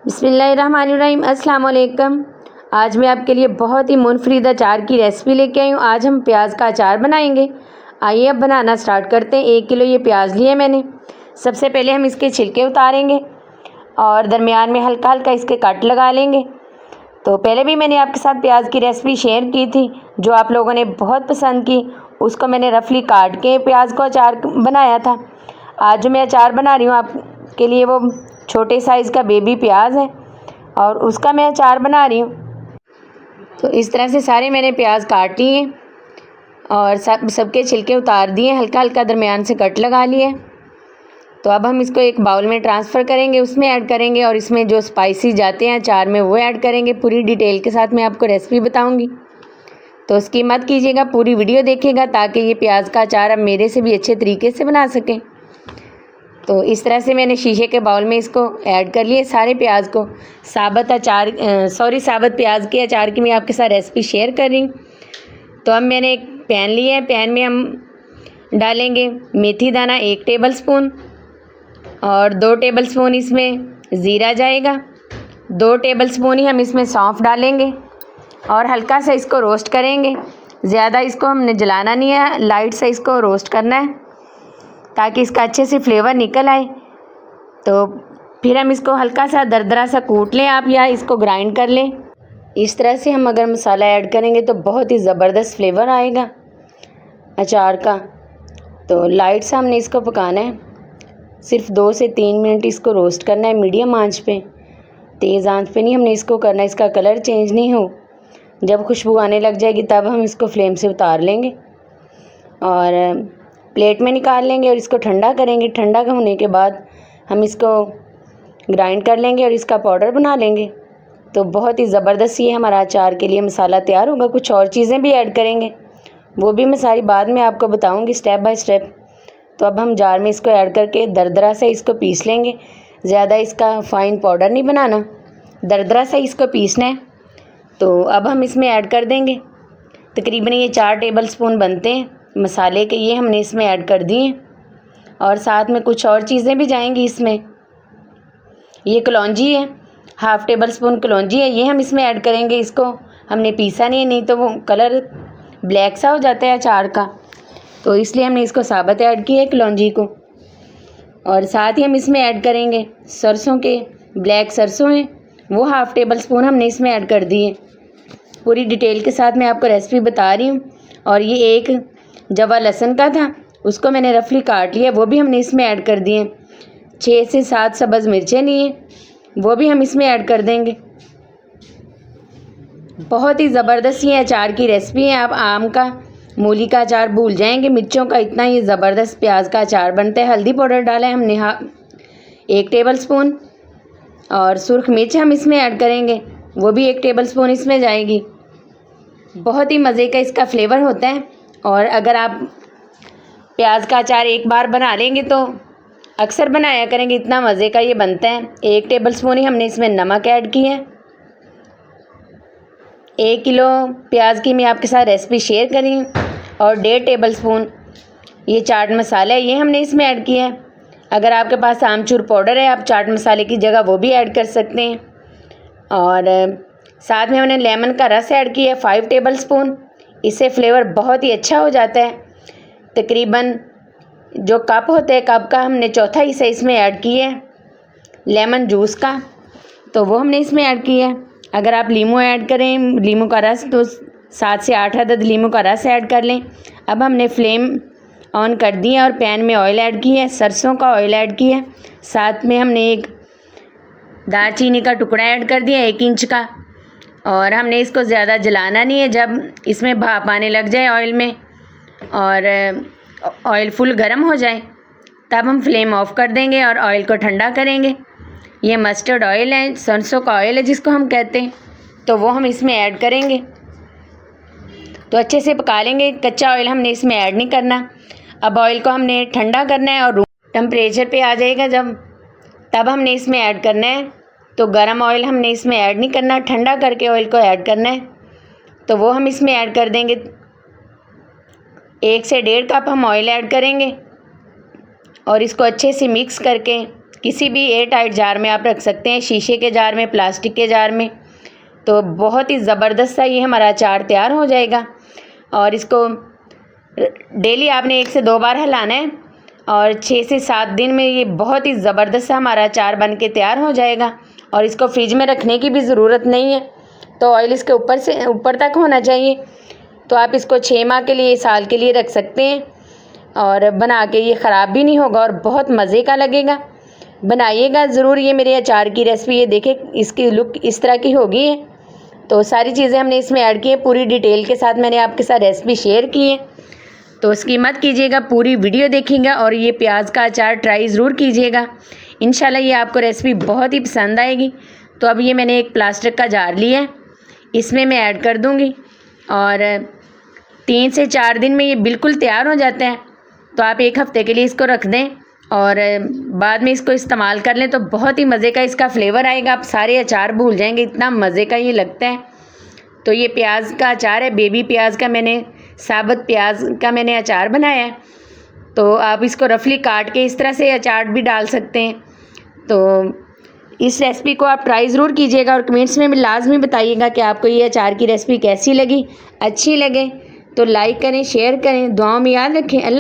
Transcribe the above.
बिस्मिल्लाहिर्रहमानिर्रहीम। अस्सलाम वालेकुम। आज मैं आपके लिए बहुत ही मुनफरिद अचार की रेसिपी लेके आई हूँ। आज हम प्याज का अचार बनाएंगे। आइए अब बनाना स्टार्ट करते हैं। 1 किलो ये प्याज लिए मैंने। सबसे पहले हम इसके छिलके उतारेंगे और दरमियान में हल्का हल्का इसके कट लगा लेंगे। तो पहले भी मैंने आपके साथ प्याज की रेसिपी शेयर की थी जो आप लोगों ने बहुत पसंद की। उसको मैंने रफली काट के प्याज को अचार बनाया था। आज जो मैं अचार बना रही हूँ आपके लिए वो छोटे साइज़ का बेबी प्याज है और उसका मैं अचार बना रही हूँ। तो इस तरह से सारे मैंने प्याज काट लिए और सबके छिलके उतार दिए, हल्का हल्का दरमियान से कट लगा लिए। तो अब हम इसको एक बाउल में ट्रांसफ़र करेंगे, उसमें ऐड करेंगे और इसमें जो स्पाइसी जाते हैं अचार में वो ऐड करेंगे। पूरी डिटेल के साथ मैं आपको रेसिपी बताऊंगी, तो उसकी मत कीजिएगा, पूरी वीडियो देखिएगा ताकि ये प्याज का अचार अब मेरे से भी अच्छे तरीके से बना सकें। तो इस तरह से मैंने शीशे के बाउल में इसको ऐड कर लिए सारे प्याज को। साबुत प्याज के अचार की मैं आपके साथ रेसिपी शेयर कर रही हूँ। तो अब मैंने एक पैन लिया है, पैन में हम डालेंगे मेथी दाना 1 टेबल स्पून और 2 टेबल स्पून इसमें ज़ीरा जाएगा। 2 टेबल स्पून ही हम इसमें सौंफ डालेंगे और हल्का सा इसको रोस्ट करेंगे। ज़्यादा इसको हमने जलाना नहीं है, लाइट से इसको रोस्ट करना है ताकि इसका अच्छे से फ्लेवर निकल आए। तो फिर हम इसको हल्का सा दरदरा सा कूट लें आप, या इसको ग्राइंड कर लें। इस तरह से हम अगर मसाला ऐड करेंगे तो बहुत ही ज़बरदस्त फ्लेवर आएगा अचार का। तो लाइट से हमने इसको पकाना है, सिर्फ 2 से 3 मिनट इसको रोस्ट करना है मीडियम आंच पे, तेज़ आंच पे नहीं हमने इसको करना। इसका कलर चेंज नहीं हो, जब खुशबू आने लग जाएगी तब हम इसको फ्लेम से उतार लेंगे और प्लेट में निकाल लेंगे और इसको ठंडा करेंगे। ठंडा होने के बाद हम इसको ग्राइंड कर लेंगे और इसका पाउडर बना लेंगे। तो बहुत ही ज़बरदस्त ये हमारा अचार के लिए मसाला तैयार होगा। कुछ और चीज़ें भी ऐड करेंगे, वो भी मैं सारी बाद में आपको बताऊंगी स्टेप बाय स्टेप। तो अब हम जार में इसको ऐड करके दरदरा से इसको पीस लेंगे। ज़्यादा इसका फ़ाइन पाउडर नहीं बनाना, दरदरा से इसको पीसना है। तो अब हम इसमें ऐड कर देंगे, तकरीबन ये 4 टेबल स्पून बनते हैं मसाले के, ये हमने इसमें ऐड कर दिए। और साथ में कुछ और चीज़ें भी जाएंगी इसमें। ये कलौंजी है, 1/2 टेबल स्पून कलौंजी है, ये हम इसमें ऐड करेंगे। इसको हमने पीसा नहीं तो वो कलर ब्लैक सा हो जाता है अचार का, तो इसलिए हमने इसको साबुत ऐड किया है कलौंजी को। और साथ ही हम इसमें ऐड करेंगे सरसों के, ब्लैक सरसों हैं, वो 1/2 टेबल स्पून हमने इसमें ऐड कर दिए। पूरी डिटेल के साथ मैं आपको रेसिपी बता रही हूँ। और ये एक जवा लहसुन का था, उसको मैंने रफली काट लिया, वो भी हमने इसमें ऐड कर दिए। 6 से 7 सब्ज़ मिर्चें लिए, वो भी हम इसमें ऐड कर देंगे। बहुत ही ज़बरदस्त ये अचार की रेसिपी है। आप आम का, मूली का अचार भूल जाएंगे, मिर्चों का इतना ये ज़बरदस्त प्याज का अचार बनता है। हल्दी पाउडर डाला है हमने 1 टेबल स्पून और सुर्ख मिर्च हम इसमें ऐड करेंगे, वो भी 1 टेबल स्पून इसमें जाएगी। बहुत ही मज़े का इसका फ्लेवर होता है। और अगर आप प्याज का अचार एक बार बना लेंगे तो अक्सर बनाया करेंगे, इतना मज़े का ये बनता है। 1 टेबल स्पून ही हमने इसमें नमक ऐड किया है। 1 किलो प्याज की मैं आपके साथ रेसिपी शेयर करी हूँ। और 1.5 टेबल स्पून ये चाट मसाला है, ये हमने इसमें ऐड किया है। अगर आपके पास आमचूर पाउडर है, आप चाट मसाले की जगह वो भी ऐड कर सकते हैं। और साथ में हमने लेमन का रस ऐड किया है 5 टेबल स्पून, इससे फ्लेवर बहुत ही अच्छा हो जाता है। तकरीबन जो कप होता है, कप का हमने चौथा हिस्सा इसमें ऐड किया है लेमन जूस का, तो वो हमने इसमें ऐड किया है। अगर आप लीमू ऐड करें, लीमू का रस, तो 7 से 8 अदद लीमू का रस ऐड कर लें। अब हमने फ्लेम ऑन कर दिया और पैन में ऑयल ऐड किया है, सरसों का ऑयल ऐड किया है। साथ में हमने एक दालचीनी का टुकड़ा ऐड कर दिया 1 इंच का। और हमने इसको ज़्यादा जलाना नहीं है, जब इसमें भाप आने लग जाए ऑयल में और ऑयल फुल गर्म हो जाए तब हम फ्लेम ऑफ कर देंगे और ऑयल को ठंडा करेंगे। ये मस्टर्ड ऑयल है, सरसों का ऑयल है जिसको हम कहते हैं, तो वो हम इसमें ऐड करेंगे। तो अच्छे से पका लेंगे, कच्चा ऑयल हमने इसमें ऐड नहीं करना। अब ऑयल को हमने ठंडा करना है और रूम टेम्परेचर पे आ जाएगा जब, तब हमने इसमें ऐड करना है। तो गरम ऑयल हमने इसमें ऐड नहीं करना, ठंडा करके ऑयल को ऐड करना है। तो वो हम इसमें ऐड कर देंगे। 1 से 1.5 कप हम ऑयल ऐड करेंगे और इसको अच्छे से मिक्स करके किसी भी एयर टाइट जार में आप रख सकते हैं, शीशे के जार में, प्लास्टिक के जार में। तो बहुत ही ज़बरदस्त सा ये हमारा अचार तैयार हो जाएगा। और इसको डेली आपने 1 से 2 बार हिलाना है और 6 से 7 दिन में ये बहुत ही ज़बरदस्त सा हमारा अचार बन के तैयार हो जाएगा। और इसको फ्रिज में रखने की भी ज़रूरत नहीं है, तो ऑयल इसके ऊपर से ऊपर तक होना चाहिए। तो आप इसको 6 माह के लिए, साल के लिए रख सकते हैं और बना के ये ख़राब भी नहीं होगा और बहुत मज़े का लगेगा। बनाइएगा ज़रूर ये मेरे अचार की रेसिपी। ये देखें, इसकी लुक इस तरह की होगी है। तो सारी चीज़ें हमने इसमें ऐड की है, पूरी डिटेल के साथ मैंने आपके साथ रेसिपी शेयर की है। तो उसकी मत कीजिएगा, पूरी वीडियो देखिएगा और ये प्याज का अचार ट्राई ज़रूर कीजिएगा। इंशाल्लाह ये आपको रेसिपी बहुत ही पसंद आएगी। तो अब ये मैंने एक प्लास्टिक का जार लिया है, इसमें मैं ऐड कर दूँगी और 3 से 4 दिन में ये बिल्कुल तैयार हो जाता है। तो आप 1 हफ़्ते के लिए इसको रख दें और बाद में इसको इस्तेमाल कर लें तो बहुत ही मज़े का इसका फ्लेवर आएगा। आप सारे अचार भूल जाएंगे, इतना मज़े का ये लगता है। तो ये प्याज का अचार है, बेबी प्याज का, मैंने साबुत प्याज का मैंने अचार बनाया है। तो आप इसको रफली काट के इस तरह से अचार भी डाल सकते हैं। तो इस रेसिपी को आप ट्राई ज़रूर कीजिएगा और कमेंट्स में भी लाजमी बताइएगा कि आपको ये अचार की रेसिपी कैसी लगी। अच्छी लगे तो लाइक करें, शेयर करें, दुआओं में याद रखें। अल्लाह